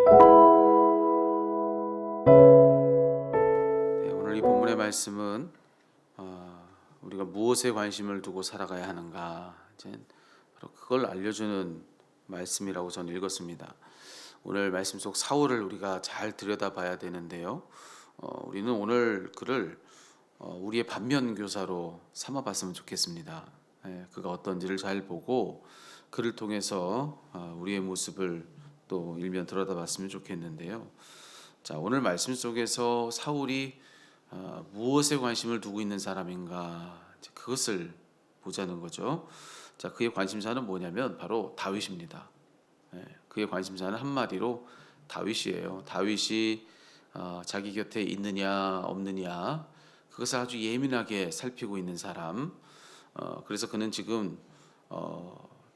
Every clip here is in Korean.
네, 오늘 이 본문의 말씀은 우리가 무엇에 관심을 두고 살아가야 하는가, 이제 바로 그걸 알려주는 말씀이라고 저는 읽었습니다. 오늘 말씀 속 사울을 우리가 잘 들여다봐야 되는데요. 우리는 오늘 그를 우리의 반면교사로 삼아봤으면 좋겠습니다. 그가 어떤지를 잘 보고 그를 통해서 우리의 모습을 또 일면 들여다봤으면 좋겠는데요. 자, 오늘 말씀 속에서 사울이 무엇에 관심을 두고 있는 사람인가, 그것을 보자는 거죠. 자, 그의 관심사는 뭐냐면 바로 다윗입니다. 그의 관심사는 한마디로 다윗이에요. 다윗이 자기 곁에 있느냐 없느냐, 그것을 아주 예민하게 살피고 있는 사람. 그래서 그는 지금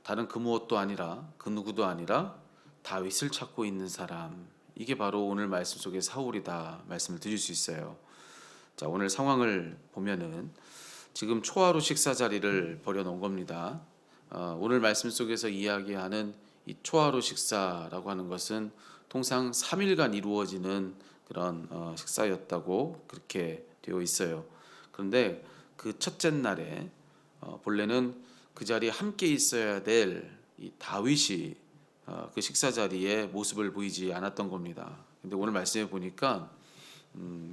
다른 그 무엇도 아니라, 그 누구도 아니라 다윗을 찾고 있는 사람. 이게 바로 오늘 말씀 속의 사울이다 말씀을 드릴 수 있어요. 자, 오늘 상황을 보면은 지금 초하루 식사 자리를 벌여놓은 겁니다. 오늘 말씀 속에서 이야기하는 이 초하루 식사라고 하는 것은 통상 3일간 이루어지는 그런 식사였다고 그렇게 되어 있어요. 그런데 그 첫째 날에 본래는 그 자리에 함께 있어야 될 이 다윗이 그 식사 자리에 모습을 보이지 않았던 겁니다. 근데 오늘 말씀에 보니까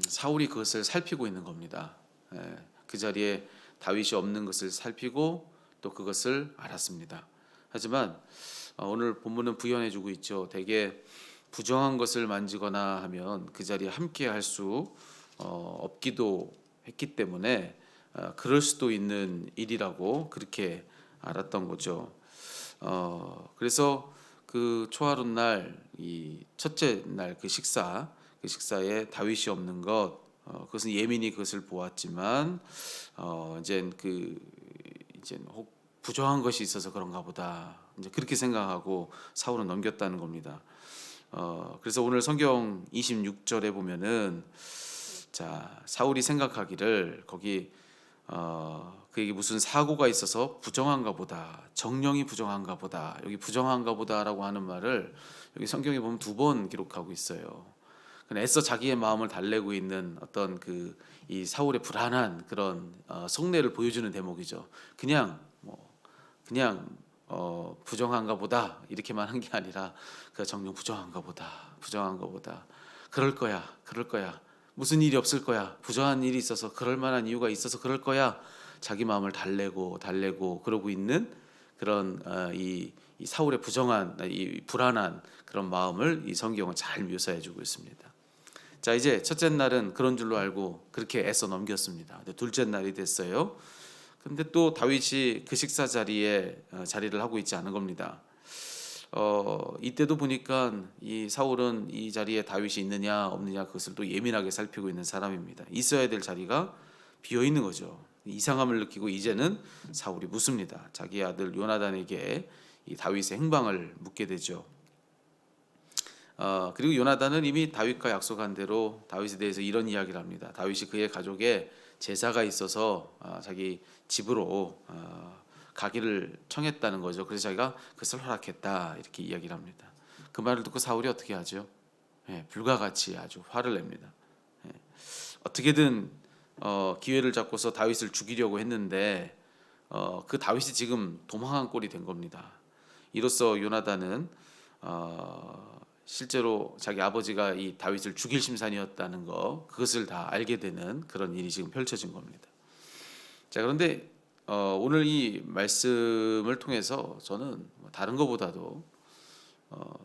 사울이 그것을 살피고 있는 겁니다. 그 자리에 다윗이 없는 것을 살피고 또 그것을 알았습니다. 하지만 오늘 본문은 부연해주고 있죠. 대개 부정한 것을 만지거나 하면 그 자리에 함께 할 수 없기도 했기 때문에 그럴 수도 있는 일이라고 그렇게 알았던 거죠. 그래서 그 초하루 날, 이 첫째 날 그 식사에 다윗이 없는 것, 그것은 예민히 그것을 보았지만 이제 혹 부정한 것이 있어서 그런가 보다, 이제 그렇게 생각하고 사울은 넘겼다는 겁니다. 그래서 오늘 성경 26절에 보면은, 자, 사울이 생각하기를 거기 그에게 무슨 사고가 있어서 부정한가 보다, 정령이 부정한가 보다, 여기 부정한가 보다라고 하는 말을 여기 성경에 보면 2번 기록하고 있어요. 애써 자기의 마음을 달래고 있는 어떤 이 사울의 불안한 그런 속내를 보여주는 대목이죠. 그냥 부정한가 보다 이렇게만 한 게 아니라 그 정령 부정한가 보다, 그럴 거야, 무슨 일이 없을 거야, 부정한 일이 있어서, 그럴 만한 이유가 있어서 그럴 거야, 자기 마음을 달래고 그러고 있는 그런 이 사울의 부정한, 이 불안한 그런 마음을 이 성경은 잘 묘사해주고 있습니다. 자, 이제 첫째 날은 그런 줄로 알고 그렇게 애써 넘겼습니다. 둘째 날이 됐어요. 근데 또 다윗이 그 식사 자리에 자리를 하고 있지 않은 겁니다. 이때도 보니까 이 사울은 이 자리에 다윗이 있느냐 없느냐 그것을 또 예민하게 살피고 있는 사람입니다. 있어야 될 자리가 비어 있는 거죠. 이상함을 느끼고 이제는 사울이 묻습니다. 자기 아들 요나단에게 이 다윗의 행방을 묻게 되죠. 그리고 요나단은 이미 다윗과 약속한 대로 다윗에 대해서 이런 이야기를 합니다. 다윗이 그의 가족에 제사가 있어서 자기 집으로 가기를 청했다는 거죠. 그래서 자기가 그것을 허락했다, 이렇게 이야기를 합니다. 그 말을 듣고 사울이 어떻게 하죠? 불같이 아주 화를 냅니다. 어떻게든 기회를 잡고서 다윗을 죽이려고 했는데 그 다윗이 지금 도망한 꼴이 된 겁니다. 이로써 요나단은 실제로 자기 아버지가 이 다윗을 죽일 심산이었다는 거, 그것을 다 알게 되는 그런 일이 지금 펼쳐진 겁니다. 자, 그런데 오늘 이 말씀을 통해서 저는 다른 것보다도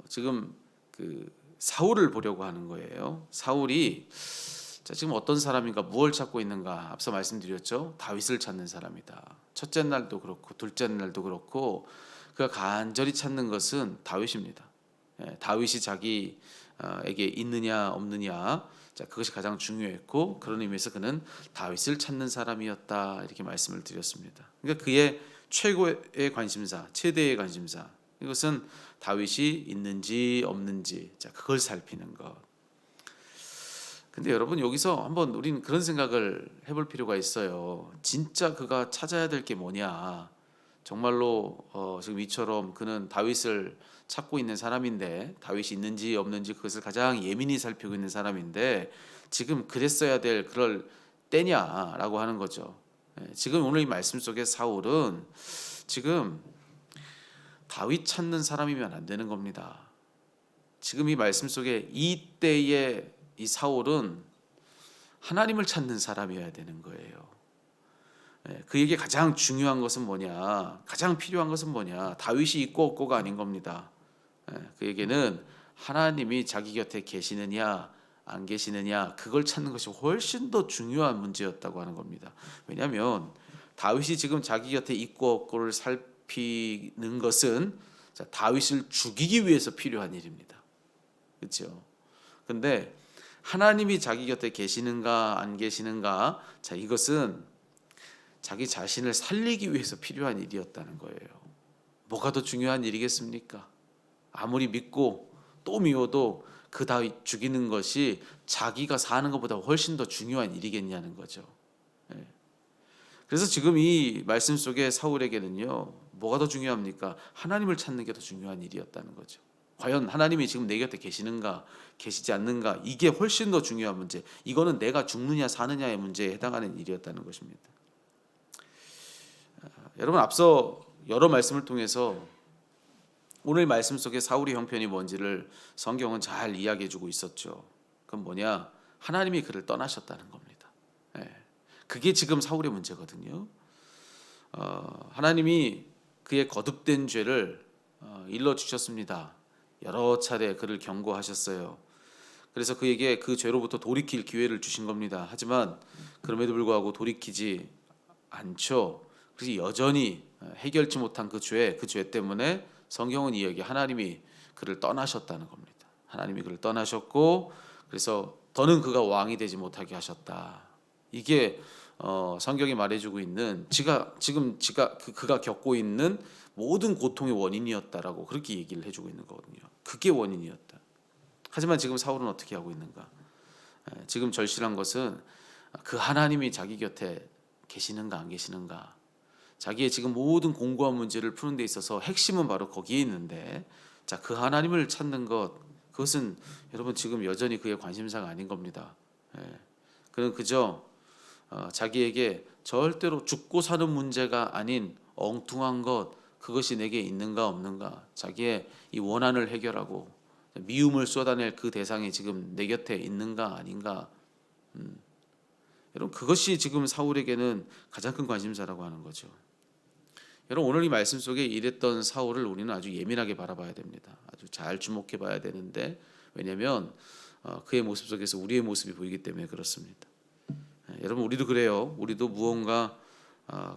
지금 그 사울을 보려고 하는 거예요. 사울이 지금 어떤 사람인가, 무엇을 찾고 있는가, 앞서 말씀드렸죠. 다윗을 찾는 사람이다. 첫째 날도 그렇고 둘째 날도 그렇고 그가 간절히 찾는 것은 다윗입니다. 다윗이 자기에게 있느냐 없느냐, 자, 그것이 가장 중요했고, 그런 의미에서 그는 다윗을 찾는 사람이었다, 이렇게 말씀을 드렸습니다. 그러니까 그의 최고의 관심사, 최대의 관심사, 이것은 다윗이 있는지 없는지, 자, 그걸 살피는 것. 근데 여러분, 여기서 한번 우리는 그런 생각을 해볼 필요가 있어요. 진짜 그가 찾아야 될 게 뭐냐? 정말로 지금 이처럼 그는 다윗을 찾고 있는 사람인데, 다윗이 있는지 없는지 그것을 가장 예민히 살피고 있는 사람인데 지금 그랬어야 될 그럴 때냐라고 하는 거죠. 지금 오늘 이 말씀 속에 사울은 지금 다윗 찾는 사람이면 안 되는 겁니다. 지금 이 말씀 속에 이때의 이 사울은 하나님을 찾는 사람이어야 되는 거예요. 그에게 가장 중요한 것은 뭐냐? 가장 필요한 것은 뭐냐? 다윗이 있고 없고가 아닌 겁니다. 그에게는 하나님이 자기 곁에 계시느냐 안 계시느냐, 그걸 찾는 것이 훨씬 더 중요한 문제였다고 하는 겁니다. 왜냐하면 다윗이 지금 자기 곁에 있고 없고를 살피는 것은 다윗을 죽이기 위해서 필요한 일입니다. 그렇죠? 근데 하나님이 자기 곁에 계시는가 안 계시는가, 이것은 자기 자신을 살리기 위해서 필요한 일이었다는 거예요. 뭐가 더 중요한 일이겠습니까? 아무리 믿고 또 미워도 그 다윗 죽이는 것이 자기가 사는 것보다 훨씬 더 중요한 일이겠냐는 거죠. 그래서 지금 이 말씀 속에 사울에게는요, 뭐가 더 중요합니까? 하나님을 찾는 게 더 중요한 일이었다는 거죠. 과연 하나님이 지금 내 곁에 계시는가 계시지 않는가, 이게 훨씬 더 중요한 문제, 이거는 내가 죽느냐 사느냐의 문제에 해당하는 일이었다는 것입니다. 여러분, 앞서 여러 말씀을 통해서 오늘 말씀 속에 사울의 형편이 뭔지를 성경은 잘 이야기해 주고 있었죠. 그건 뭐냐? 하나님이 그를 떠나셨다는 겁니다. 그게 지금 사울의 문제거든요. 하나님이 그의 거듭된 죄를 일러 주셨습니다. 여러 차례 그를 경고하셨어요. 그래서 그에게 그 죄로부터 돌이킬 기회를 주신 겁니다. 하지만 그럼에도 불구하고 돌이키지 않죠. 그래서 여전히 해결치 못한 그 죄 때문에 성경은 이야기, 하나님이 그를 떠나셨다는 겁니다. 하나님이 그를 떠나셨고, 그래서 더는 그가 왕이 되지 못하게 하셨다. 이게 성경이 말해주고 있는 그가 겪고 있는 모든 고통의 원인이었다라고 그렇게 얘기를 해주고 있는 거거든요. 그게 원인이었다. 하지만 지금 사울은 어떻게 하고 있는가? 지금 절실한 것은 그 하나님이 자기 곁에 계시는가 안 계시는가, 자기의 지금 모든 공고한 문제를 푸는 데 있어서 핵심은 바로 거기에 있는데, 그 하나님을 찾는 것, 그것은 여러분 지금 여전히 그의 관심사가 아닌 겁니다. 그는 그저 자기에게 절대로 죽고 사는 문제가 아닌 엉뚱한 것, 그것이 내게 있는가 없는가, 자기의 이 원한을 해결하고 미움을 쏟아낼 그 대상이 지금 내 곁에 있는가 아닌가, 여러분 그것이 지금 사울에게는 가장 큰 관심사라고 하는 거죠. 여러분, 오늘 이 말씀 속에 이랬던 사울을 우리는 아주 예민하게 바라봐야 됩니다. 아주 잘 주목해 봐야 되는데, 왜냐하면 그의 모습 속에서 우리의 모습이 보이기 때문에 그렇습니다. 여러분, 우리도 그래요. 우리도 무언가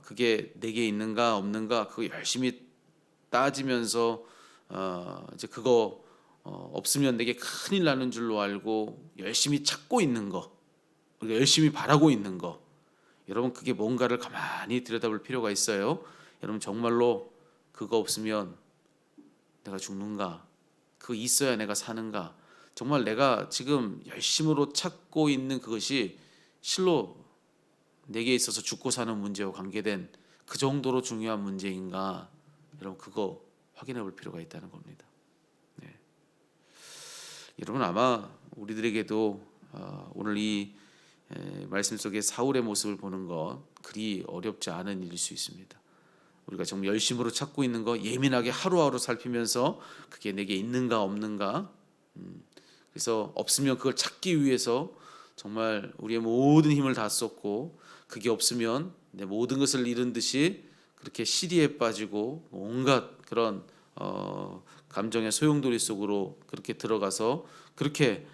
그게 내게 있는가 없는가, 그거 열심히 따지면서 이제 그거 없으면 내게 큰일 나는 줄로 알고 열심히 찾고 있는 거, 우리가 열심히 바라고 있는 거, 여러분 그게 뭔가를 가만히 들여다볼 필요가 있어요. 여러분, 정말로 그거 없으면 내가 죽는가? 그거 있어야 내가 사는가? 정말 내가 지금 열심으로 찾고 있는 그것이 실로 내게 있어서 죽고 사는 문제와 관계된 그 정도로 중요한 문제인가? 여러분, 그거 확인해 볼 필요가 있다는 겁니다. 여러분, 아마 우리들에게도 오늘 이 말씀 속에 사울의 모습을 보는 것 그리 어렵지 않은 일일 수 있습니다. 우리가 정말 열심으로 찾고 있는 거 예민하게 하루하루 살피면서 그게 내게 있는가 없는가, 그래서 없으면 그걸 찾기 위해서 정말 우리의 모든 힘을 다 쏟고, 그게 없으면 내 모든 것을 잃은 듯이 그렇게 시리에 빠지고 온갖 그런 감정의 소용돌이 속으로 그렇게 들어가서 그렇게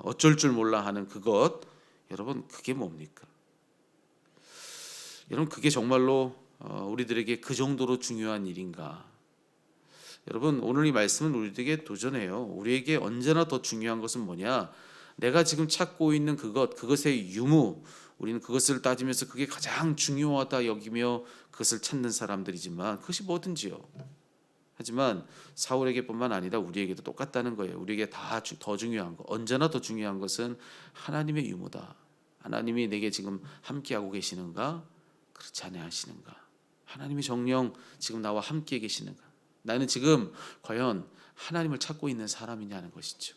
어쩔 줄 몰라 하는 그것, 여러분 그게 뭡니까? 여러분, 그게 정말로 우리들에게 그 정도로 중요한 일인가? 여러분, 오늘 이 말씀은 우리에게 도전해요. 우리에게 언제나 더 중요한 것은 뭐냐? 내가 지금 찾고 있는 그것의 유무, 우리는 그것을 따지면서 그게 가장 중요하다 여기며 그것을 찾는 사람들이지만, 그것이 뭐든지요. 하지만 사울에게뿐만 아니라 우리에게도 똑같다는 거예요. 우리에게 더 중요한 거, 언제나 더 중요한 것은 하나님의 유무다. 하나님이 내게 지금 함께하고 계시는가, 그렇지 않으시는가 하나님의 정령 지금 나와 함께 계시는가? 나는 지금 과연 하나님을 찾고 있는 사람이냐는 것이죠.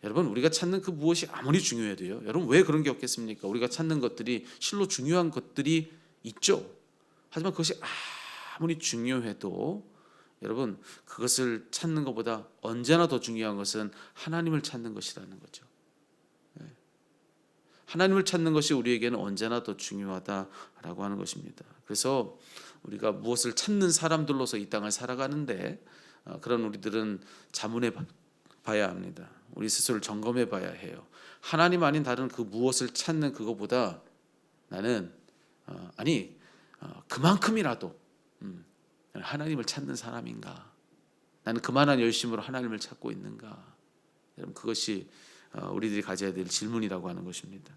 여러분, 우리가 찾는 그 무엇이 아무리 중요해도요, 여러분 왜 그런 게 없겠습니까? 우리가 찾는 것들이 실로 중요한 것들이 있죠. 하지만 그것이 아무리 중요해도 여러분, 그것을 찾는 것보다 언제나 더 중요한 것은 하나님을 찾는 것이라는 거죠. 하나님을 찾는 것이 우리에게는 언제나 더 중요하다라고 하는 것입니다. 그래서 우리가 무엇을 찾는 사람들로서 이 땅을 살아가는데, 그런 우리들은 자문해 봐야 합니다. 우리 스스로를 점검해 봐야 해요. 하나님 아닌 다른 그 무엇을 찾는 그것보다 나는 그만큼이라도 하나님을 찾는 사람인가? 나는 그만한 열심으로 하나님을 찾고 있는가? 여러분, 그것이 우리들이 가져야 될 질문이라고 하는 것입니다.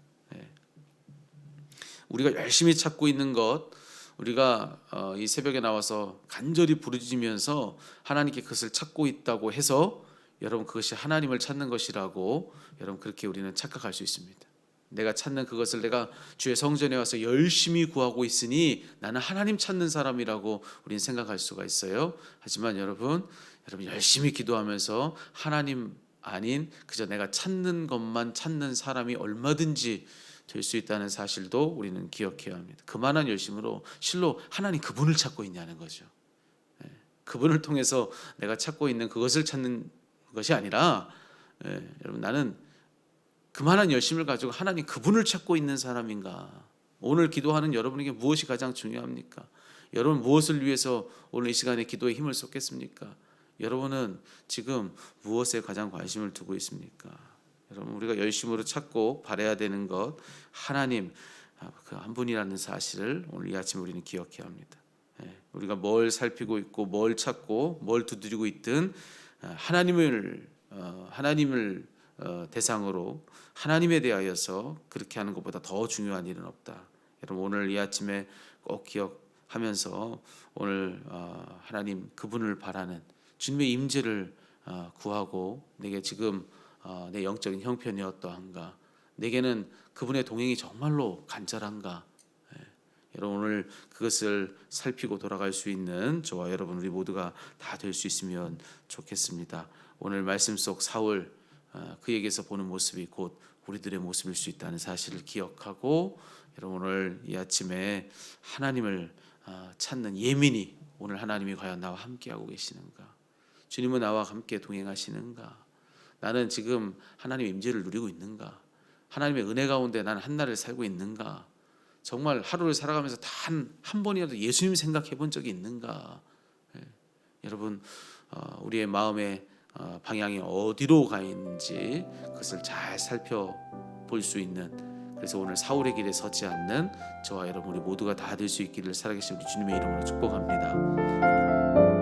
우리가 열심히 찾고 있는 것, 우리가 이 새벽에 나와서 간절히 부르짖으면서 하나님께 그것을 찾고 있다고 해서 여러분 그것이 하나님을 찾는 것이라고 여러분 그렇게 우리는 착각할 수 있습니다. 내가 찾는 그것을 내가 주의 성전에 와서 열심히 구하고 있으니 나는 하나님 찾는 사람이라고 우리는 생각할 수가 있어요. 하지만 여러분 열심히 기도하면서 하나님 아닌 그저 내가 찾는 것만 찾는 사람이 얼마든지 될 수 있다는 사실도 우리는 기억해야 합니다. 그만한 열심으로 실로 하나님 그분을 찾고 있냐는 거죠. 그분을 통해서 내가 찾고 있는 그것을 찾는 것이 아니라 여러분 나는 그만한 열심을 가지고 하나님 그분을 찾고 있는 사람인가? 오늘 기도하는 여러분에게 무엇이 가장 중요합니까? 여러분 무엇을 위해서 오늘 이 시간에 기도에 힘을 쏟겠습니까? 여러분은 지금 무엇에 가장 관심을 두고 있습니까? 여러분 우리가 열심으로 찾고 바라야 되는 것 하나님 그 한 분이라는 사실을 오늘 이 아침 우리는 기억해야 합니다. 우리가 뭘 살피고 있고 뭘 찾고 뭘 두드리고 있든 하나님을 대상으로 하나님에 대하여서 그렇게 하는 것보다 더 중요한 일은 없다. 여러분 오늘 이 아침에 꼭 기억하면서 오늘 하나님 그분을 바라는 주님의 임재를 구하고 내게 지금 내 영적인 형편이 어떠한가, 내게는 그분의 동행이 정말로 간절한가, 여러분 오늘 그것을 살피고 돌아갈 수 있는 저와 여러분 우리 모두가 다 될 수 있으면 좋겠습니다. 오늘 말씀 속 사울 그에게서 보는 모습이 곧 우리들의 모습일 수 있다는 사실을 기억하고 여러분 오늘 이 아침에 하나님을 찾는 예민이 오늘 하나님이 과연 나와 함께하고 계시는가, 주님은 나와 함께 동행하시는가, 나는 지금 하나님의 임재를 누리고 있는가, 하나님의 은혜 가운데 나는 한날을 살고 있는가, 정말 하루를 살아가면서 단 한 번이라도 예수님 생각해 본 적이 있는가. 여러분 우리의 마음의 방향이 어디로 가 있는지 그것을 잘 살펴볼 수 있는, 그래서 오늘 사울의 길에 서지 않는 저와 여러분 우리 모두가 다 될 수 있기를 살아계신 우리 주님의 이름으로 축복합니다.